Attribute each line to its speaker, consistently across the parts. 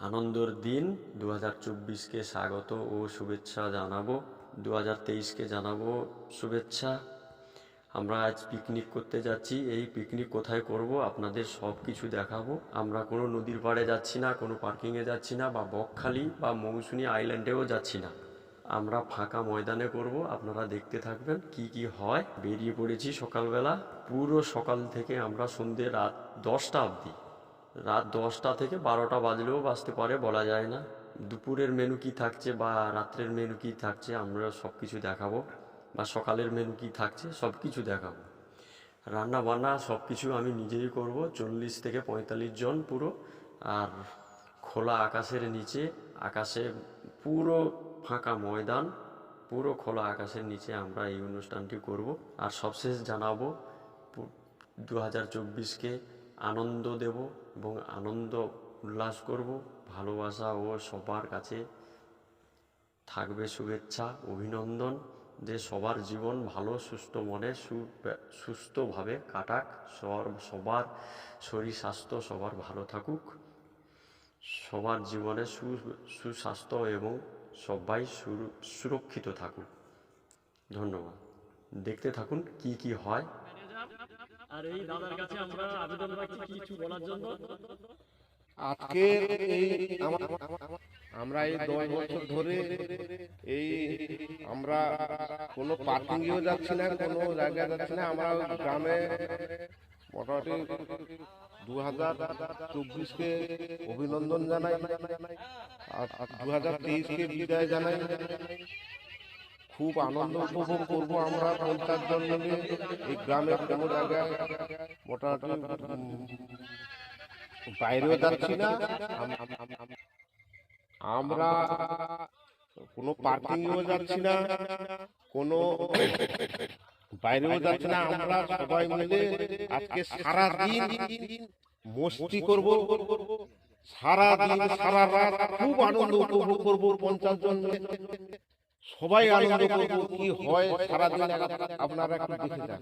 Speaker 1: আনন্দের দিন 2024কে স্বাগত ও শুভেচ্ছা জানাবো। 2023কে জানাবো শুভেচ্ছা। আমরা আজ পিকনিক করতে যাচ্ছি। এই পিকনিক কোথায় করব আপনাদের সব কিছু দেখাবো। আমরা কোনো নদীর পাড়ে যাচ্ছি না, কোনো পার্কিংয়ে যাচ্ছি না, বা বকখালি বা মৌসুনি আইল্যান্ডেও যাচ্ছি না। আমরা ফাঁকা ময়দানে করব। আপনারা দেখতে থাকবেন কি কি হয়। বেরিয়ে পড়েছি সকালবেলা, পুরো সকাল থেকে আমরা সন্ধ্যে রাত 10টা অবধি। রাত 10টা থেকে 12টা বাজলেও বাজতে পারে, বলা যায় না। দুপুরের মেনু কি থাকছে বা রাত্রের মেনু কি থাকছে আমরা সব কিছু দেখাবো, বা সকালের মেনু কি থাকছে সব কিছু দেখাবো। রান্না বান্না সব কিছু আমি নিজেই করব। 40 থেকে 45 জন পুরো। আর খোলা আকাশের নিচে, আকাশে পুরো ফাঁকা ময়দান, পুরো খোলা আকাশের নিচে আমরা এই অনুষ্ঠানটি করব। আর সবশেষ জানাবো 2024কে আনন্দ দেব এবং আনন্দ উল্লাস করব। ভালোবাসা ও সবার কাছে থাকবে শুভেচ্ছা, অভিনন্দন, যে সবার জীবন ভালো সুস্থ মনে সুস্থভাবে কাটাক, সবার শরীর স্বাস্থ্য সবার ভালো থাকুক, সবার জীবনে সুস্বাস্থ্য এবং সবাই সুরক্ষিত থাকুক। ধন্যবাদ। দেখতে থাকুন কি কি হয়।
Speaker 2: আর এই দাদার কাছে আমরা আবেদন রাখছি কিছু বলার জন্য।
Speaker 3: আজকে এই আমরা এই 10 বছর ধরে এই আমরা কোনো পার্কিংয়েও যাচ্ছি না, কোনো জায়গায় যাচ্ছি না। আমরা গ্রামে মোটামুটি 2024কে অভিনন্দন জানাই আর 2023কে বিদায় জানাই। খুব আনন্দ উপভোগ করবো আমরা 50 জন মিলে এই গ্রামের কোনো জায়গায় মোটামুটি বাইরেও যাচ্ছি না, আমরা কোনো পার্কিংয়েও যাচ্ছি না, কোনো বাইরেও যাচ্ছি না। আমরা সবাই মিলে আজকে সারা দিন মস্তি করব, সারা দিন সারা রাত খুব আনন্দ উপভোগ করবো 50 জন মিলে। সবাই আনন্দ করবো। কি হয় সারাদিন আপনারা একটু দেখে যান।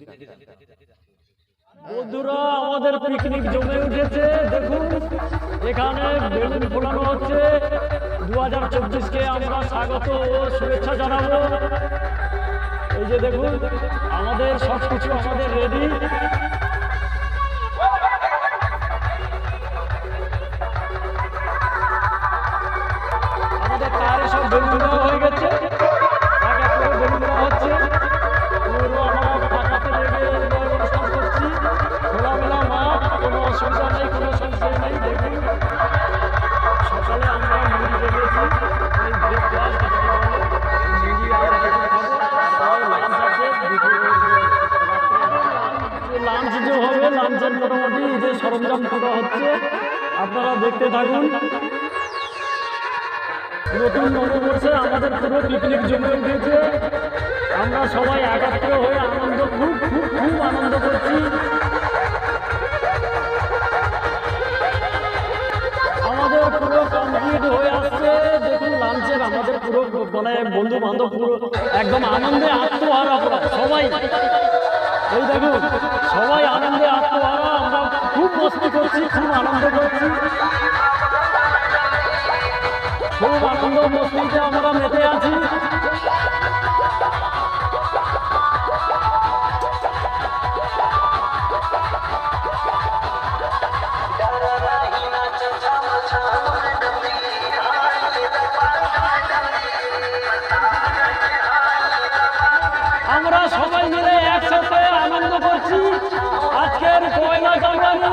Speaker 2: বন্ধুরা, আমাদের পিকনিক জমে উঠেছে। দেখুন, এখানে বেলুন ফোলানো হচ্ছে। 2024কে আমরা স্বাগত ও শুভেচ্ছা জানাবো। এই যে দেখুন, আমাদের সবকিছু আমাদের রেডি। আমাদের কারে সব বেলুন দেওয়া হয়ে গেছে, এক এক করে বেলুন দেওয়া হচ্ছে। পুরো আমরা ফাঁকাতে লেগে অনুষ্ঠান করছি। খোলামেলা মাঠ, কোনো অসুবিধা নেই, কোনো সংশয় নেই। দেখুন, সকালে আমরা মুড়ি রেখেছি, এই ব্রেকফাস্ট মুড়ি আর তারপরে লাঞ্চ আছে। লাঞ্চ যে হবে, লাঞ্চের মোটামুটি যে সরঞ্জাম করা হচ্ছে, আপনারা দেখতে থাকুন। নতুন নববর্ষে আমাদের পুরো পিকনিক জমে উঠেছে। আমরা সবাই একাত্র হয়ে আনন্দ খুব খুব খুব আনন্দ করছি। আমাদের পুরো কমপ্লিট হয়ে আসছে। দেখুন, লাঞ্চের আমাদের পুরো মানে বন্ধু বান্ধব পুরো একদম আনন্দে আত্মহারা পুরো সবাই। এই দেখুন, সবাই আনন্দে আত্মহারা। আমরা খুব মস্তি করছি, খুব আনন্দ করছি, খুব আনন্দ মস্তিতে আমরা মেতে আছি। আমরা সবাই মিলে একসাথে আনন্দ করছি। আজকের পয়লা জানুয়ারি,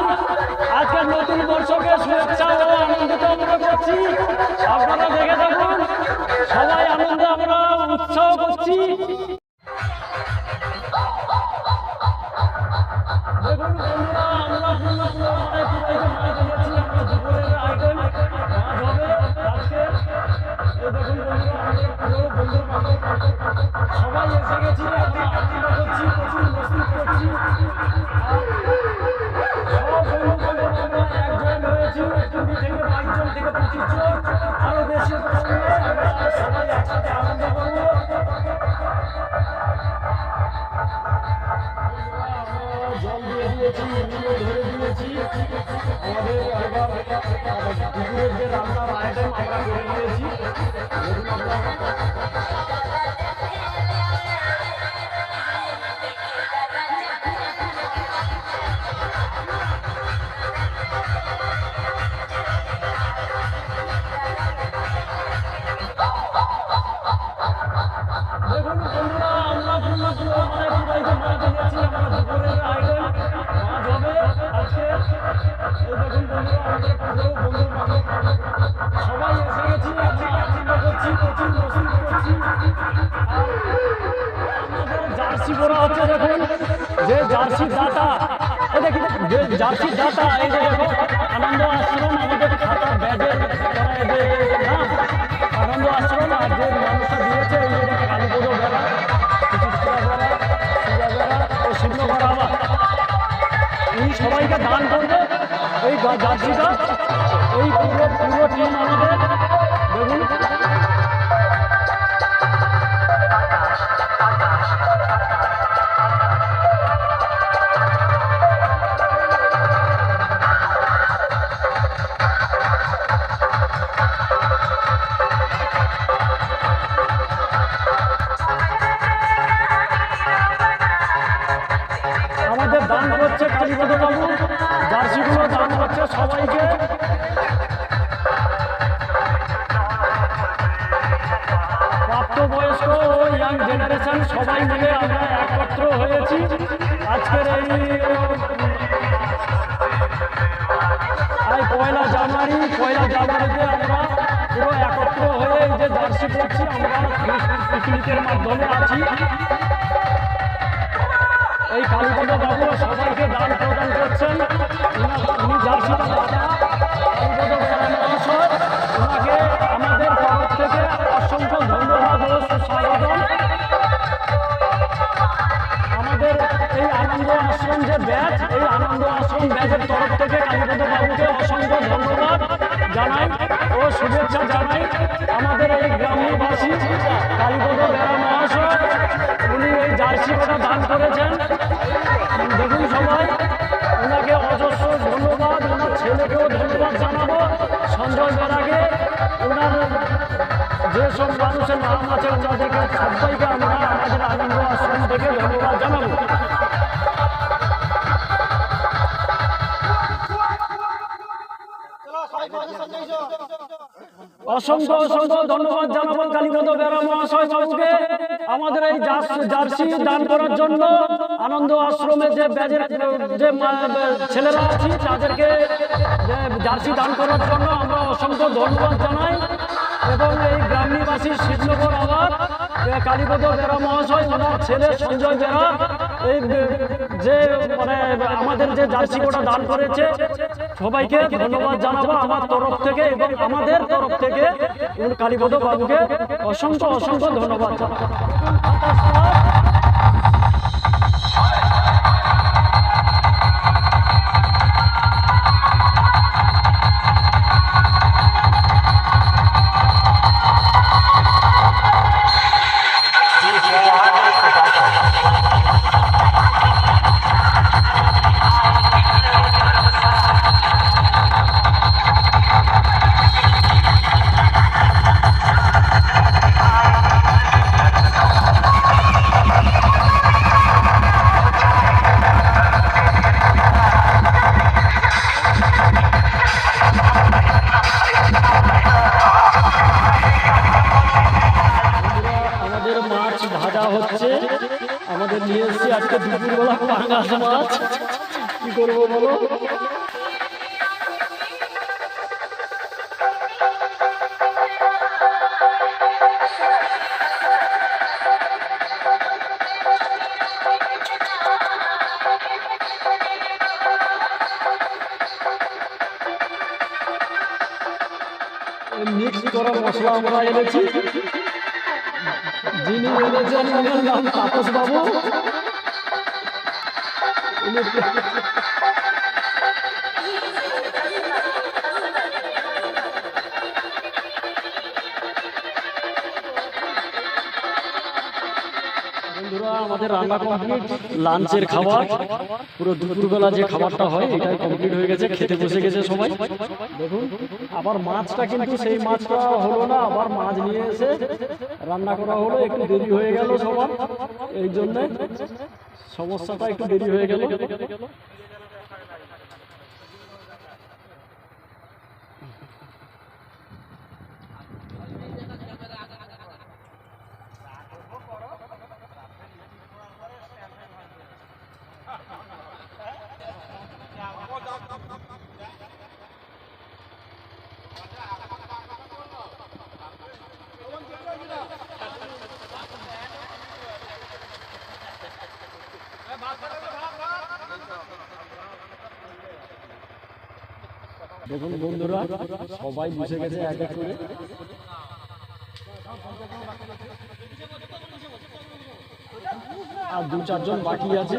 Speaker 2: আজকের নতুন বর্ষকে শুভেচ্ছা ও আনন্দিত আমরা করছি। আপনারা দেখে থাকুন, সবাই আনন্দে আমরা উৎসাহ করছি। দেখুন বন্ধুরা, আমরা দুপুরের আইটেম মাছ হবে আজকে। এই দেখুন বন্ধুরা, আমাদের পুরো বন্ধু বান্ধব সবাই এসে গেছি। আমরা আনন্দ করছি, প্রচুর মস্তি করছি। সব বন্ধু বান্ধব আমরা একজন হয়েছি, 20 থেকে 22 জন থেকে 25 জন, আরো বেশি আমরা সবাই একসাথে আনন্দ করবো। জল দিয়ে দিয়েছি, উনুনও ধরে দিয়েছি। আমাদের এবার দুপুরের যে রান্নার আইটেম আমরা করে দিয়েছি। দেখুন আপনারা। দেখুন বন্ধুরা, আমরা পুরো মানে সবাইকে মাছ এনেছি। আমরা দুপুরের আইটেম মাছ হবে আজকে। এই দেখুন বন্ধুরা, আমাদের পুরো বন্ধু বান্ধব সবাই এসে গেছি। আমরা আনন্দ করছি, প্রচুর মসুল করছি। আর আমাদের জার্সি করা হচ্ছে। দেখুন যে জার্সি ডাটা, এই দেখুন যে জার্সি ডাটা, এই যে দেখো আনন্দ আশ্রম আমাদের খাতা ব্যাগের নাম আনন্দ আশ্রম। আর যে মানুষটা দিয়েছে এই যে কালীপদ বেড়া, সুচিত্রা বেড়া, সুজা বেড়া ও শিবনগর আবার, উনি সবাইকে দান করবে এই জার্সিটা। এই পুরো টিম আমাদের দেখুন। আমাদের দান করছে কালীপদ বাবু, জার্সিগুলো দান করছে সবাইকে। প্রাপ্তবয়স্ক ও ইয়াং জেনারেশন সবাই মিলে আমরা একত্র হয়েছি আজকের এই পয়লা জানুয়ারিতে আমরা পুরো একত্র হয়ে এই যে জার্সি করছি। আমরা পিকনিকের মাধ্যমে আছি। এই কালীপদ বাবু সবাইকে দান প্রদান করছেন। উনি জার্সিটা কালীপদ মহাশয়, ওনাকে আমাদের তরফ থেকে অসংখ্য ধন্যবাদ ও সুস্বাগতম। আমাদের এই আনন্দ আশ্রম যে ব্যাচ, এই আনন্দ আশ্রম ব্যাচের তরফ থেকে কালীপদ বাবুকে অসংখ্য ধন্যবাদ জানাই ও শুভেচ্ছা জানাই। আমাদের এই গ্রামবাসী কালীপদ বেড়া মহাশয়, উনি এই জার্সিটা দান করেছেন। দেখুন সবাই, ওনাকে অজস্র ধন্যবাদ। ওনার ছেলেকেও ধন্যবাদ জানাবো, সঞ্জয় বেড়াকে। ওনার যেসব মানুষের নাম আছে ওনাদেরকে সবাইকে আমরা আমাদের আনন্দ আশ্রম থেকে ধন্যবাদ জানাবো। অসংখ্য ধন্যবাদ জানাবো কালীপদ বেড়া মহাশয় বাবুকে আমাদের এই জার্সি দান করার জন্য। আনন্দ আশ্রমে যে ব্যাচের যে ছেলেরা আছি তাদেরকে জার্সি দান করার জন্য আমরা অসংখ্য ধন্যবাদ জানাই। এবং এই গ্রামবাসী শিবনগর আবার কালীপদ বেড়া মহাশয়, ওনার ছেলে সঞ্জয় বেড়া, এই যে মানে আমাদের যে জার্সি কোটা দান করেছে, সবাইকে ধন্যবাদ জানাবো আমার তরফ থেকে এবং আমাদের তরফ থেকে কালীপদ বাবুকে অসংখ্য ধন্যবাদ জানাবো। হচ্ছে আমাদের নিয়ে এসেছি আজকে দুপুরবেলা পাঙ্গাস মাছ। কি করবো বলো? মিক্স করা মশলা আমরা এনেছি। যিনি এনেছেন ওনার নাম তাপস বাবু। বন্ধুরা আমাদের রান্না কমপ্লিট, লাঞ্চের খাবার পুরো দুপুরবেলা যে খাবারটা হয় এটাই কমপ্লিট হয়ে গেছে, খেতে বসে গেছে সবাই। দেখুন আবার মাছটা কিন্তু সেই মাছটা হলো না, আবার মাছ নিয়ে এসে রান্না করা হলো, একটু দেরি হয়ে গেল সবার, এই জন্যে সমস্যাটা একটু দেরি হয়ে গেল। দেখুন বন্ধুরা সবাই বসে গেছে এক এক করে। আর 2-4 জন বাকি আছে।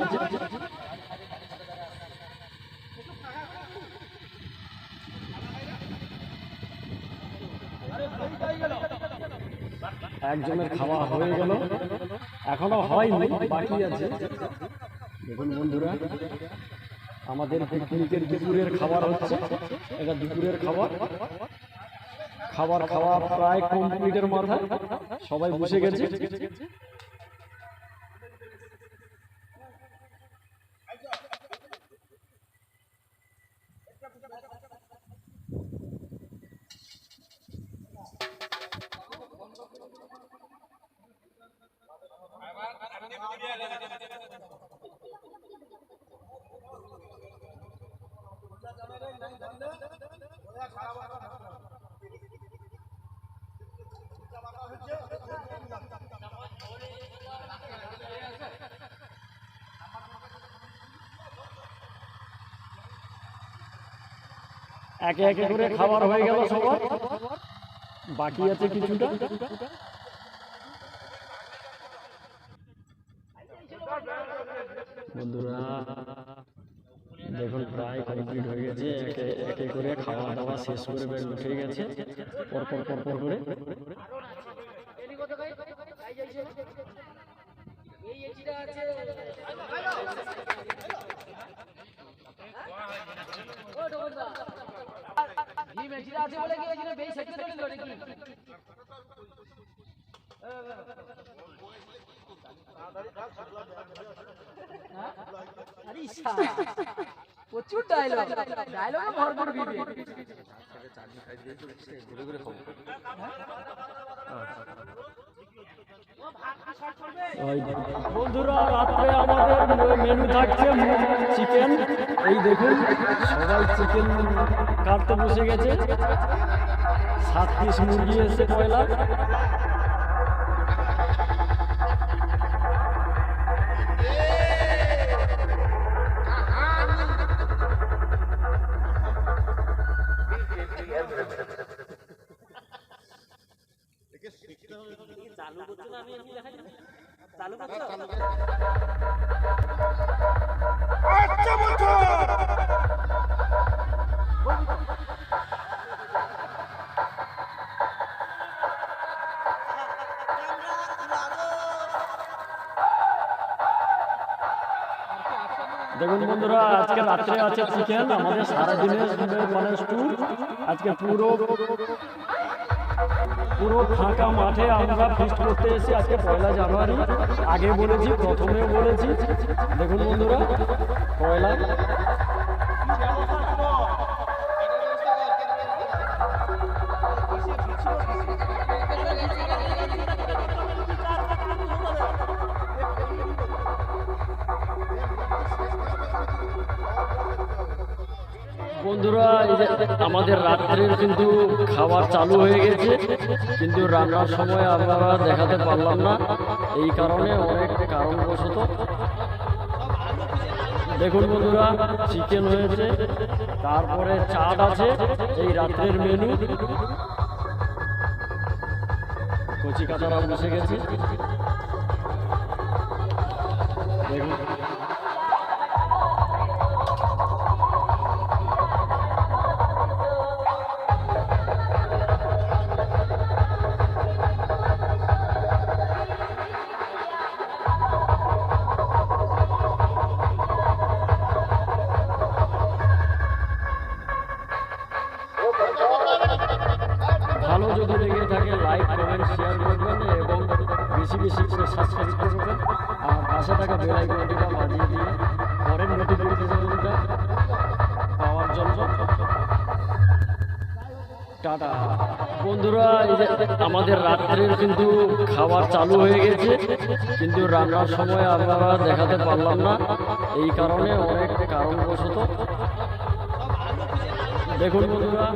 Speaker 2: একজনের খাওয়া হয়ে গেল, এখনো হয়নি, বাকি আছে। দেখুন বন্ধুরা আমাদের পিকনিকের দুপুরের খাবার হচ্ছে, এটা দুপুরের খাবার। খাবার খাওয়া প্রায় কমপ্লিটের মাথায়, সবাই বসে গেছে। একে একে করে খাবার হয়ে গেল সবার, বাকি আছে কিছুটা। বন্ধুরা দেখুন প্রায় কমপ্লিট হয়ে গেছে, একে একে করে খাওয়া দাওয়া শেষ করে বের উঠে গেছে পরপর পরপর করে।
Speaker 4: প্রচুর ডায়লগ, ডায়লগে ভরপুর ভিড়।
Speaker 2: বন্ধুরা রাত্রে আমাদের মেনু থাকছে চিকেন। এই দেখুন সবাই চিকেন কাটতে বসে গেছে, 7 পিস মুরগি এসে পয়লা। দেখুন বন্ধুরা আজকে রাত্রে আছে চিকেন, আমাদের সারাদিনের মানে ট্যুর। আজকে পুরো ফাঁকা মাঠে আমরা ফিস্ট করতে এসেছি। আজকে 1 জানুয়ারি, আগে বলেছি, প্রথমেও বলেছি। দেখুন বন্ধুরা পয়লা বন্ধুরা এই যে আমাদের রাত্রের কিন্তু খাবার চালু হয়ে গেছে, কিন্তু রান্নার সময় আমরা দেখাতে পারলাম না, এই কারণে অনেক কারণবশত। দেখুন বন্ধুরা চিকেন হয়েছে, তারপরে চাট আছে, এই রাত্রের মেনু। কচি কাঁচারা বসে গেছে দেখুন। লাইক কমেন্ট শেয়ার করবেন এবং বেশি বেশি করে সাবস্ক্রাইব করবেন আর পাশে থাকা বেল আইকনটিটা বাজিয়ে দিয়ে পরের নোটিফিকেশনটা পাওয়ার জন্য টাটা। বন্ধুরা, এই যে আমাদের রাত্রের কিন্তু খাবার চালু হয়ে গেছে, কিন্তু রান্নার সময় আপনারা দেখাতে পারলাম না, এই কারণে অনেক কারণবশত। দেখুন বন্ধুরা,